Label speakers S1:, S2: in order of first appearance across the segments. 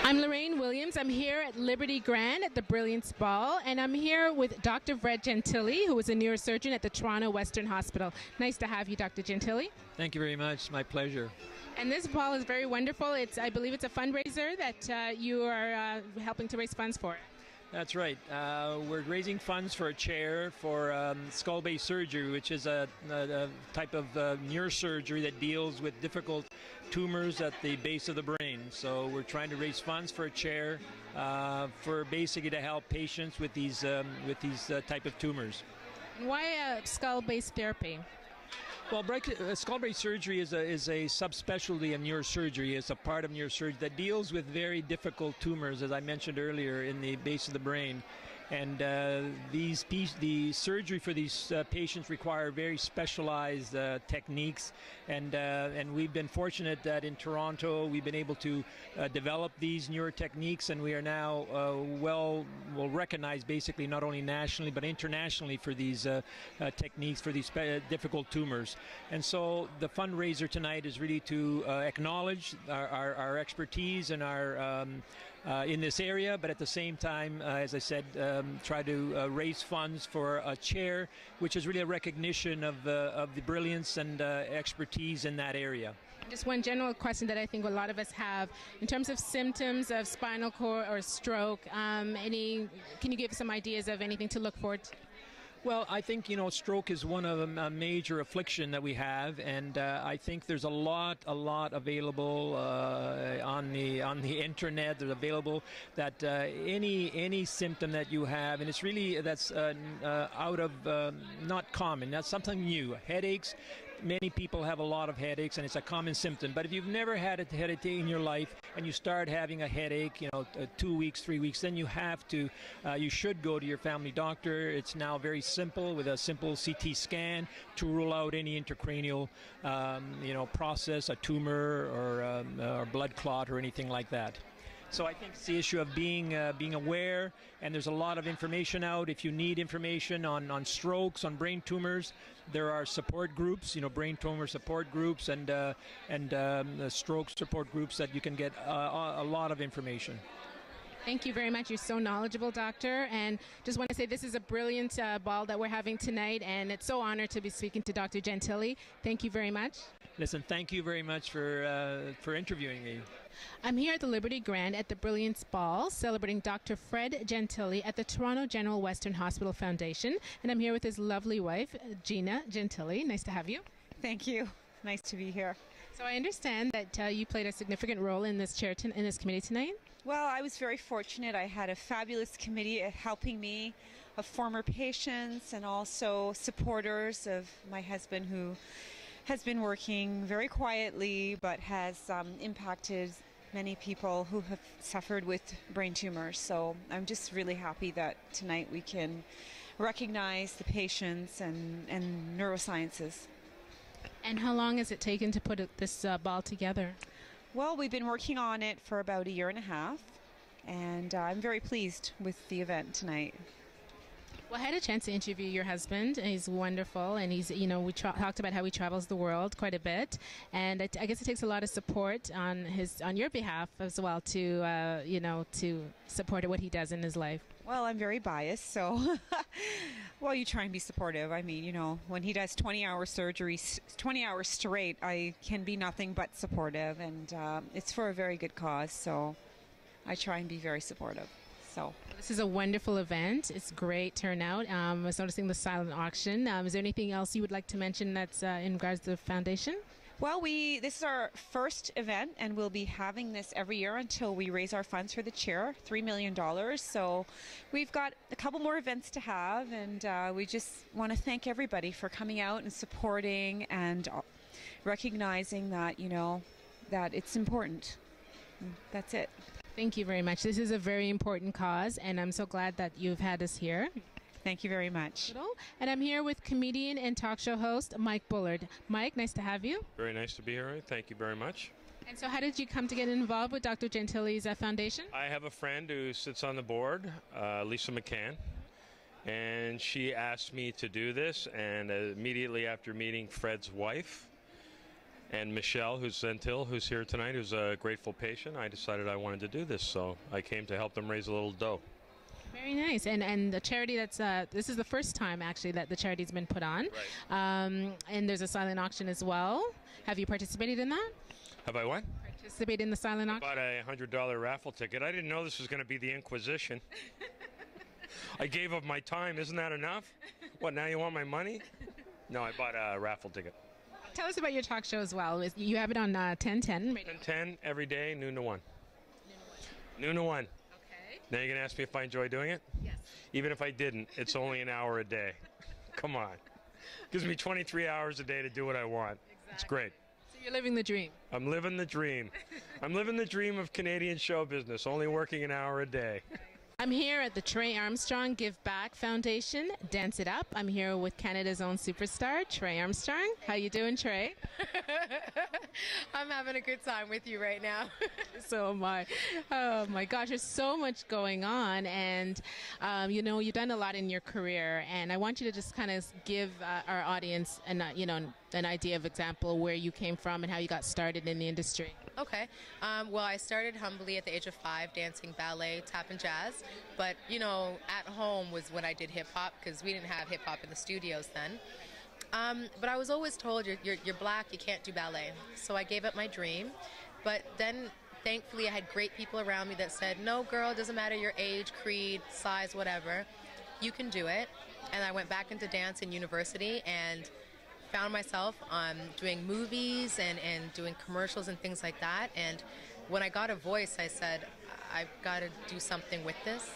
S1: I'm Raine Williams. I'm here at Liberty Grand at the Brillance Ball, and I'm here with Dr. Fred Gentile, who is a neurosurgeon at the Toronto Western Hospital. Nice to have you, Dr. Gentile.
S2: Thank you very much. My pleasure.
S1: And this ball is very wonderful. I believe it's a fundraiser that you are helping to raise funds for.
S2: That's right. We're raising funds for a chair for skull-base surgery, which is a type of neurosurgery that deals with difficult tumors at the base of the brain. So we're trying to raise funds for a chair for basically to help patients with these type of tumors.
S1: And why skull-base therapy?
S2: Well, skull-base surgery is a subspecialty of neurosurgery. It's a part of neurosurgery that deals with very difficult tumors, as I mentioned earlier, in the base of the brain. And the surgery for these patients require very specialized techniques, and we've been fortunate that in Toronto we've been able to develop these newer techniques, and we are now well recognized basically not only nationally but internationally for these techniques for these difficult tumors. And so the fundraiser tonight is really to acknowledge our expertise and our in this area, but at the same time, as I said, try to raise funds for a chair, which is really a recognition of the brilliance and expertise in that area.
S1: Just one general question that I think a lot of us have, in terms of symptoms of spinal cord or stroke, can you give some ideas of anything to look forward to?
S2: Well, I think, stroke is one of a major affliction that we have, and I think there's a lot available on the internet. There's available that any symptom that you have, and it's really that's out of not common. That's something new. Headaches. Many people have a lot of headaches, and it's a common symptom. But if you've never had a headache in your life and you start having a headache, 2 weeks, 3 weeks, then you should go to your family doctor. It's now very simple with a simple CT scan to rule out any intracranial, process, a tumor or blood clot or anything like that. So I think it's the issue of being aware, and there's a lot of information out. If you need information on strokes, on brain tumors, there are support groups, brain tumor support groups and stroke support groups that you can get a lot of information.
S1: Thank you very much. You're so knowledgeable, Doctor. And just want to say this is a brilliant ball that we're having tonight, and it's so honored to be speaking to Dr. Gentile. Thank you very much.
S2: Listen, thank you very much for interviewing me.
S1: I'm here at the Liberty Grand at the Brillance Ball, celebrating Dr. Fred Gentile at the Toronto General Western Hospital Foundation, and I'm here with his lovely wife, Gina Gentile. Nice to have you.
S3: Thank you. Nice to be here.
S1: So I understand that you played a significant role in this in this committee tonight.
S3: Well, I was very fortunate. I had a fabulous committee helping me, of former patients and also supporters of my husband, who has been working very quietly but has impacted many people who have suffered with brain tumors. So I'm just really happy that tonight we can recognize the patients and neurosciences.
S1: And how long has it taken to put this ball together?
S3: Well, we've been working on it for about 1.5 years, and I'm very pleased with the event tonight.
S1: Well, I had a chance to interview your husband. He's wonderful, and he's, we talked about how he travels the world quite a bit, and I guess it takes a lot of support on your behalf as well to support what he does in his life.
S3: Well, I'm very biased, so well, you try and be supportive. I mean, when he does 20-hour surgeries, 20 hours straight, I can be nothing but supportive, and it's for a very good cause, so I try and be very supportive. So
S1: this is a wonderful event. It's great turnout. I was noticing the silent auction. Is there anything else you would like to mention that's in regards to the foundation?
S3: Well, this is our first event, and we'll be having this every year until we raise our funds for the chair, $3 million. So we've got a couple more events to have, and we just want to thank everybody for coming out and supporting and recognizing that, that it's important. That's it.
S1: Thank you very much. This is a very important cause, and I'm so glad that you've had us here.
S3: Thank you very much.
S1: And I'm here with comedian and talk show host Mike Bullard. Mike, nice to have you.
S4: Very nice to be here. Thank you very much.
S1: And so how did you come to get involved with Dr. Gentile's foundation?
S4: I have a friend who sits on the board, Lisa McCann, and she asked me to do this, and immediately after meeting Fred's wife, And Michelle, who's Zentil, who's here tonight, who's a grateful patient, I decided I wanted to do this, so I came to help them raise a little dough.
S1: Very nice. And the charity that's, this is the first time actually that the charity's been put on.
S4: Right.
S1: And there's a silent auction as well. Have you participated in that?
S4: Have I what?
S1: Participated in the silent auction?
S4: I bought a $100 raffle ticket. I didn't know this was going to be the Inquisition. I gave up my time. Isn't that enough? What, now you want my money? No, I bought a raffle ticket.
S1: Tell us about your talk show as well. You have it on 1010 radio.
S4: 10 every day, noon to 1. Noon to 1.
S1: Okay.
S4: Now you're going to ask me if I enjoy doing it?
S1: Yes.
S4: Even if I didn't, it's only an hour a day. Come on. Gives me 23 hours a day to do what I want.
S1: Exactly.
S4: It's great.
S1: So you're living the dream.
S4: I'm living the dream. I'm living the dream of Canadian show business, only working an hour a day.
S1: I'm here at the Trey Armstrong Give Back Foundation, Dance It Up. I'm here with Canada's own superstar, Trey Armstrong. How you doing, Trey?
S5: I'm having a good time with you right now.
S1: So am I. Oh my gosh, there's so much going on, and you know, you've done a lot in your career, and I want you to just kind of give our audience an idea of example where you came from and how you got started in the industry.
S5: Okay. Well, I started humbly at the age of 5 dancing ballet, tap, and jazz. But, you know, at home was when I did hip-hop because we didn't have hip-hop in the studios then. But I was always told, you're black, you can't do ballet. So I gave up my dream. But then, thankfully, I had great people around me that said, no, girl, it doesn't matter your age, creed, size, whatever. You can do it. And I went back into dance in university and found myself doing movies and doing commercials and things like that. And when I got a voice, I said, I've got to do something with this.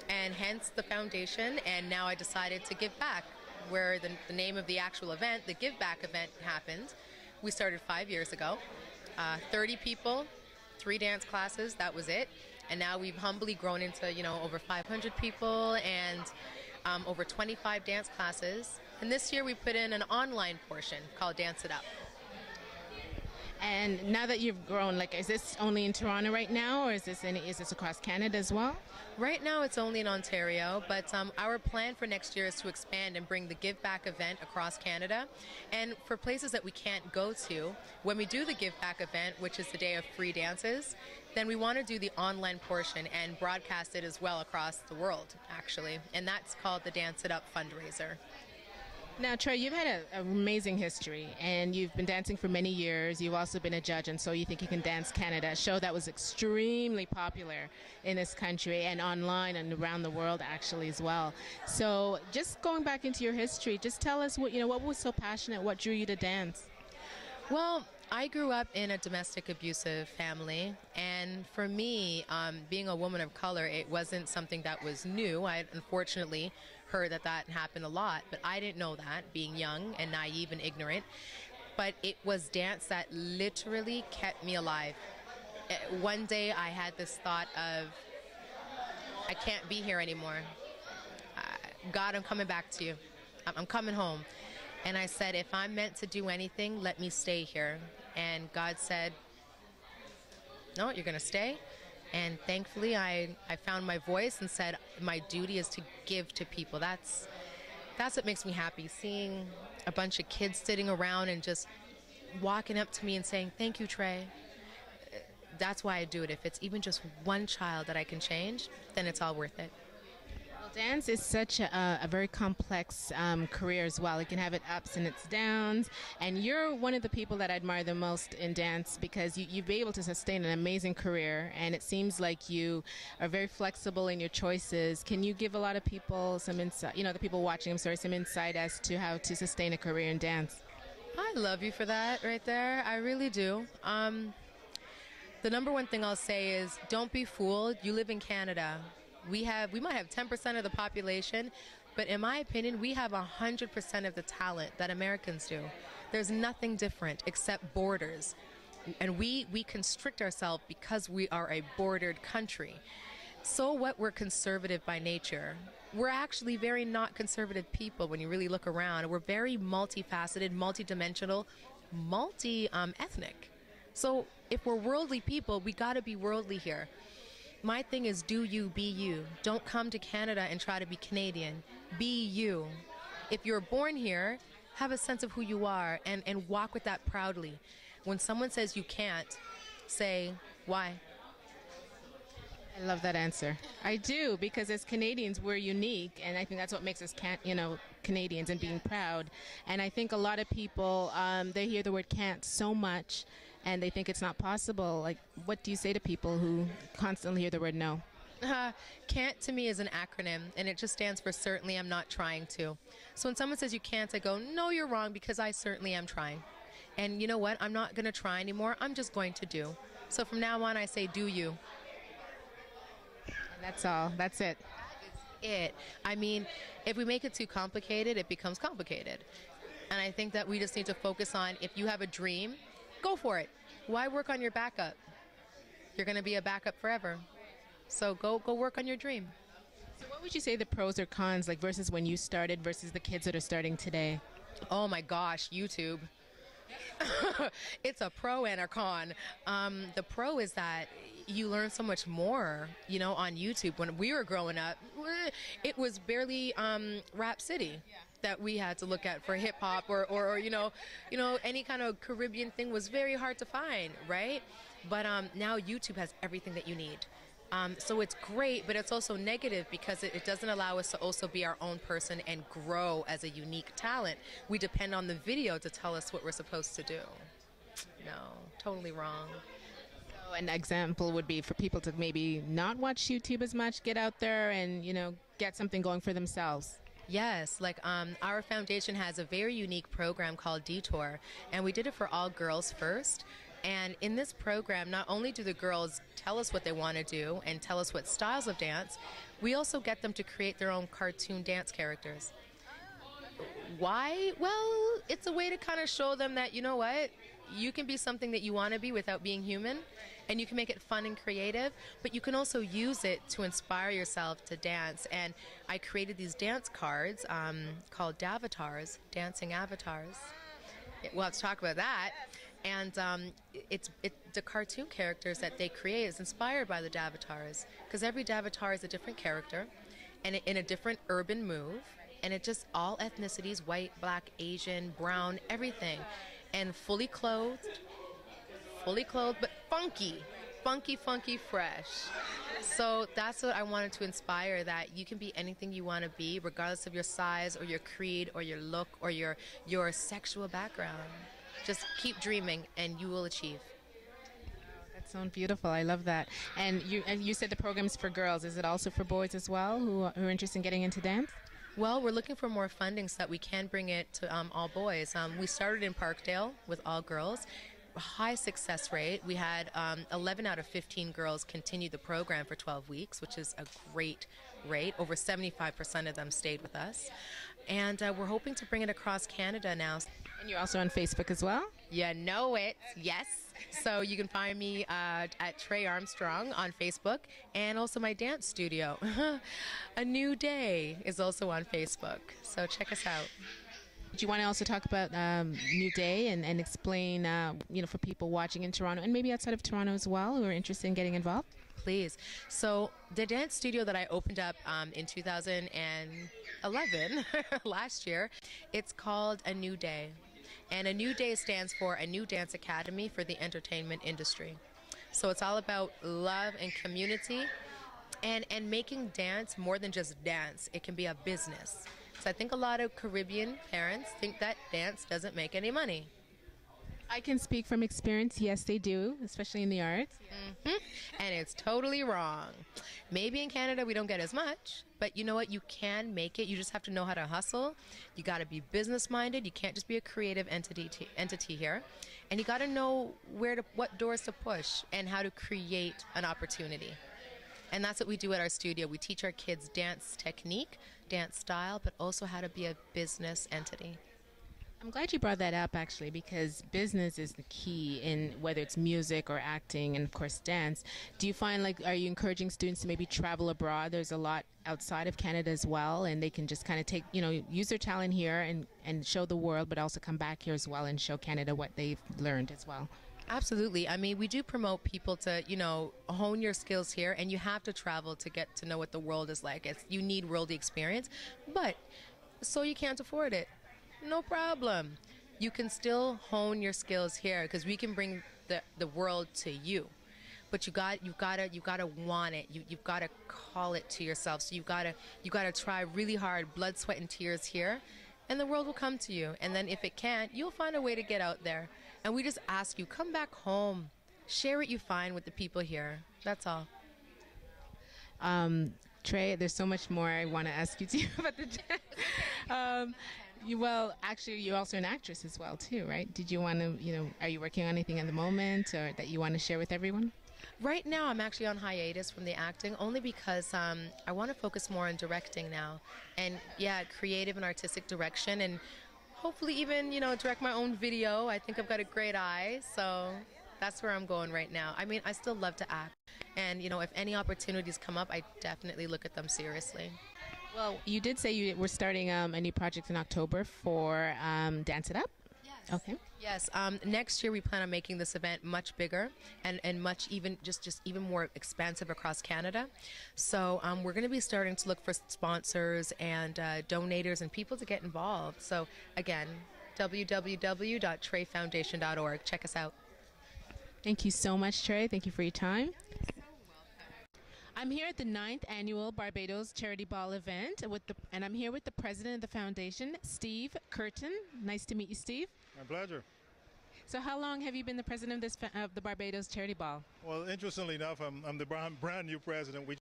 S5: And hence the foundation. And now I decided to give back, where the name of the actual event, the Give Back event, happened. We started 5 years ago. 30 people, 3 dance classes, that was it. And now we've humbly grown into, you know, over 500 people and over 25 dance classes. And this year we put in an online portion called Dance It Up.
S1: And now that you've grown, like, is this only in Toronto right now, or is this across Canada as well?
S5: Right now it's only in Ontario, but our plan for next year is to expand and bring the Give Back event across Canada. And for places that we can't go to, when we do the Give Back event, which is the day of free dances, then we want to do the online portion and broadcast it as well across the world, actually. And that's called the Dance It Up fundraiser.
S1: Now, Trey, you've had an amazing history, and you've been dancing for many years. You've also been a judge, and So You Think You Can Dance Canada, a show that was extremely popular in this country and online and around the world, actually, as well. So just going back into your history, just tell us what was so passionate, what drew you to dance?
S5: Well, I grew up in a domestic abusive family, and for me, being a woman of color, it wasn't something that was new. I unfortunately heard that happened a lot, but I didn't know that, being young and naive and ignorant. But it was dance that literally kept me alive. One day I had this thought of, I can't be here anymore. God, I'm coming back to you. I'm coming home. And I said, if I'm meant to do anything, let me stay here. And God said, no, you're going to stay. And thankfully, I found my voice and said, my duty is to give to people. That's what makes me happy, seeing a bunch of kids sitting around and just walking up to me and saying, thank you, Trey. That's why I do it. If it's even just one child that I can change, then it's all worth it.
S1: Dance is such a very complex career as well. It can have its ups and its downs, and you're one of the people that I admire the most in dance because you've been able to sustain an amazing career, and it seems like you are very flexible in your choices. Can you give a lot of people some insight, the people watching, some insight as to how to sustain a career in dance?
S5: I love you for that right there. I really do. The number one thing I'll say is don't be fooled. You live in Canada. We might have 10% of the population, but in my opinion, we have 100% of the talent that Americans do. There's nothing different except borders. And we constrict ourselves because we are a bordered country. So what, we're conservative by nature. We're actually very not conservative people when you really look around. We're very multifaceted, multidimensional, multi-ethnic. So if we're worldly people, we got to be worldly here. My thing is, do you, be you. Don't come to Canada and try to be Canadian. Be you. If you're born here, have a sense of who you are, and walk with that proudly. When someone says you can't, say, why?
S1: I love that answer. I do, because as Canadians, we're unique, and I think that's what makes us, Canadians, and being proud. And I think a lot of people, they hear the word can't so much, and they think it's not possible. Like, what do you say to people who constantly hear the word no?
S5: Can't to me is an acronym, and it just stands for certainly I'm not trying to. So when someone says you can't, I go, no, you're wrong, because I certainly am trying. And you know what? I'm not going to try anymore. I'm just going to do. So from now on, I say, do you.
S1: And that's all. That's it.
S5: It. I mean, if we make it too complicated, it becomes complicated. And I think that we just need to focus on, if you have a dream, go for it. Why work on your backup? You're going to be a backup forever. So go work on your dream.
S1: So what would you say the pros or cons, like versus when you started versus the kids that are starting today?
S5: Oh my gosh, YouTube. It's a pro and a con. The pro is that you learn so much more, on YouTube. When we were growing up, it was barely Rap City that we had to look at for hip hop, or any kind of Caribbean thing was very hard to find, right? But now YouTube has everything that you need. So it's great, but it's also negative because it doesn't allow us to also be our own person and grow as a unique talent. We depend on the video to tell us what we're supposed to do. No, totally wrong.
S1: So an example would be for people to maybe not watch YouTube as much, get out there and, get something going for themselves.
S5: Yes, like our foundation has a very unique program called Detour, and we did it for all girls first. And in this program, not only do the girls tell us what they want to do and tell us what styles of dance, we also get them to create their own cartoon dance characters. Why? Well, it's a way to kind of show them that, you know what, you can be something that you want to be without being human, and you can make it fun and creative, but you can also use it to inspire yourself to dance. And I created these dance cards called Davatars, Dancing Avatars. We'll have to talk about that. And it's the cartoon characters that they create is inspired by the Davatars, because every Davatar is a different character and in a different urban move, and it just all ethnicities, white, black, Asian, brown, everything, and fully clothed, but funky, fresh. So that's what I wanted to inspire, that you can be anything you want to be, regardless of your size or your creed or your look or your sexual background. Just keep dreaming, and you will achieve.
S1: That sounds beautiful. I love that. And you said the program's for girls. Is it also for boys as well who are interested in getting into dance?
S5: Well, we're looking for more funding so that we can bring it to all boys. We started in Parkdale with all girls. High success rate. We had 11 out of 15 girls continue the program for 12 weeks, which is a great rate. Over 75% of them stayed with us. And we're hoping to bring it across Canada now.
S1: And you're also on Facebook as well?
S5: You know it, yes. So you can find me at Trey Armstrong on Facebook, and also my dance studio. A New Day is also on Facebook. So check us out.
S1: Do you want to also talk about New Day and explain, for people watching in Toronto and maybe outside of Toronto as well who are interested in getting involved?
S5: Please. So the dance studio that I opened up in 2011, last year, it's called A New Day. And A New Day stands for A New Dance Academy for the entertainment industry. So it's all about love and community and making dance more than just dance. It can be a business. So I think a lot of Caribbean parents think that dance doesn't make any money.
S1: I can speak from experience. Yes, they do, especially in the arts.
S5: Mm-hmm. And it's totally wrong. Maybe in Canada we don't get as much, but you know what? You can make it. You just have to know how to hustle. You got to be business-minded. You can't just be a creative entity here. And you got to know what doors to push and how to create an opportunity. And that's what we do at our studio. We teach our kids dance technique, dance style, but also how to be a business entity.
S1: I'm glad you brought that up, actually, because business is the key in whether it's music or acting and, of course, dance. Do you find, are you encouraging students to maybe travel abroad? There's a lot outside of Canada as well, and they can just kind of take, use their talent here and show the world, but also come back here as well and show Canada what they've learned as well.
S5: Absolutely. I mean, we do promote people to, hone your skills here, and you have to travel to get to know what the world is like. You need worldly experience, but so you can't afford it. No problem. You can still hone your skills here because we can bring the world to you. But you've gotta want it. You've gotta call it to yourself. So you gotta try really hard, blood, sweat, and tears here, and the world will come to you. And then if it can't, you'll find a way to get out there. And we just ask you, come back home, share what you find with the people here. That's all.
S1: Trey, there's so much more I want to ask you too about the. Well, actually, you're also an actress as well too, right? Did you want to, are you working on anything at the moment, or that you want to share with everyone?
S5: Right now, I'm actually on hiatus from the acting, only because I want to focus more on directing now, and creative and artistic direction, and hopefully even direct my own video. I think I've got a great eye, so that's where I'm going right now. I mean, I still love to act, and if any opportunities come up, I definitely look at them seriously.
S1: Well, you did say you were starting a new project in October for Dance It Up.
S5: Yes.
S1: Okay.
S5: Yes. Next year we plan on making this event much bigger and much even even more expansive across Canada. So we're going to be starting to look for sponsors and donators and people to get involved. So again, www.treyfoundation.org. Check us out.
S1: Thank you so much, Trey. Thank you for your time. I'm here at the 9th annual Barbados Charity Ball event and I'm here with the president of the foundation, Steve Curtin. Nice to meet you, Steve.
S6: My pleasure.
S1: So how long have you been the president of the Barbados Charity Ball?
S6: Well, interestingly enough, I'm the brand new president. We